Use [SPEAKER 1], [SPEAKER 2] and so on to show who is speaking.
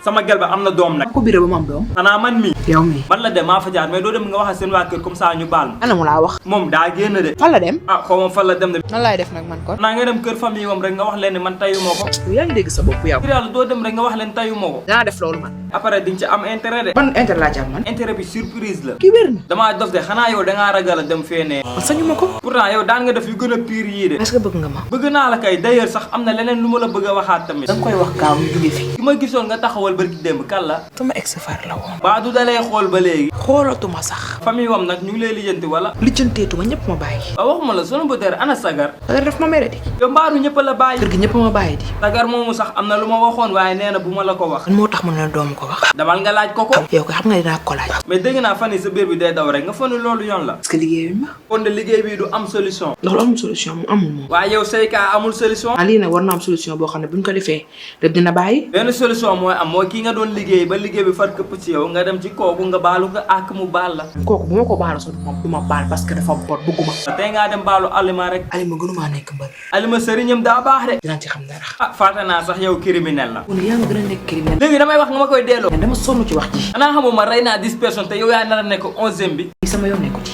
[SPEAKER 1] sama gel ba am na doom nag.
[SPEAKER 2] ko biré ba mu am doom.
[SPEAKER 1] xanaa man mi
[SPEAKER 2] yow mi
[SPEAKER 1] man la dem maa fa jaar mais doo dem nga wax seen waa kër comme ça ñu baal ma.
[SPEAKER 2] ana mu laa wax.
[SPEAKER 1] moom daa génn de.
[SPEAKER 2] fan la dem.
[SPEAKER 1] ah xaw ma fan la dem de.
[SPEAKER 2] nan laay def nag man kon.
[SPEAKER 1] naa nga dem kër famille moom rek nga wax leen ne man tayu moo ko.
[SPEAKER 2] yaa ngi dégg sa bopp yow.
[SPEAKER 1] ngir yàlla doo dem rek nga wax leen tayu moo ko.
[SPEAKER 2] danaa def loolu man.
[SPEAKER 1] après di nga ci am intérêt de.
[SPEAKER 2] ban intérêt laa ci am man.
[SPEAKER 1] intérêt bi surprise la.
[SPEAKER 2] kii wér na.
[SPEAKER 1] damaa dof de xanaa yow dangaa ragal a dem fee ne.
[SPEAKER 2] man sañu ma ko.
[SPEAKER 1] pourtant yow daan nga def yu gën a pire yii de.
[SPEAKER 2] est-ce que bëgg nga ma.
[SPEAKER 1] bëgg naa la kay d'ailleurs sax am na leneen lu ma la bëgg a waxaat tamit.
[SPEAKER 2] da nga koy wax gaaw ñu jóge fi.
[SPEAKER 1] ki ma gisoon nga taxawal barki démb kan la.
[SPEAKER 2] sama ex far la woon.
[SPEAKER 1] baa du dalay xool ba léegi.
[SPEAKER 2] xoolatuma sax.
[SPEAKER 1] famille wam nag ñu ngi lay lijjanti wala.
[SPEAKER 2] lijjanteetuma ñëpp ma bàyyi.
[SPEAKER 1] waaw waxuma la sunu bëtër ana sagar.
[SPEAKER 2] sagar daf ma mere di.
[SPEAKER 1] yow mbaaru ñëpp la bàyyi.
[SPEAKER 2] kër gi ñëpp ma bàyyi di.
[SPEAKER 1] sagar moomu sax am na lu ma waxoon waaye nee na bu ma la ko wax.
[SPEAKER 2] man moo tax mu ne doom ko wax.
[SPEAKER 1] damal nga laaj ko ko.
[SPEAKER 2] yow ko xam nga dinaa ko laaj.
[SPEAKER 1] mais dégg naa fan yi sa biir bi day daw rek nga fan loolu yoon la.
[SPEAKER 2] parce que liggéeyuñ ma.
[SPEAKER 1] kon de liggéey bi du am solution.
[SPEAKER 2] ndax lu amul solution mu amul moom.
[SPEAKER 1] waaye yow say kaa amul solution.
[SPEAKER 2] lii nag war na am solution boo xam ne buñ ko defee lépp dina bàyyi.
[SPEAKER 1] benn solution mooy am mooy kii nga doon liggéey ba liggéey bi far këpp ci yow nga dem ci kooku nga baalu nga àkk mu baal la.
[SPEAKER 2] kooku bu ma ko baalu sax du ma baal parce que dafa bor bëgguma.
[SPEAKER 1] tey ngaa dem baalu aliment rek.
[SPEAKER 2] Alima gënumaa nekk mbër.
[SPEAKER 1] aliment sëriñam daa baax de.
[SPEAKER 2] dinaa ci xam dara.
[SPEAKER 1] ah fàtte naa sax yow criminel la.
[SPEAKER 2] kon yaa ngi gën a nekk criminel.
[SPEAKER 1] léegi damay wax nga ma koy delloo.
[SPEAKER 2] dama sonn ci wax ji.
[SPEAKER 1] xanaa xamuma rey naa 10 personnes te yow yaa nar a nekk 11e bi.
[SPEAKER 2] sama yoon nekku ci.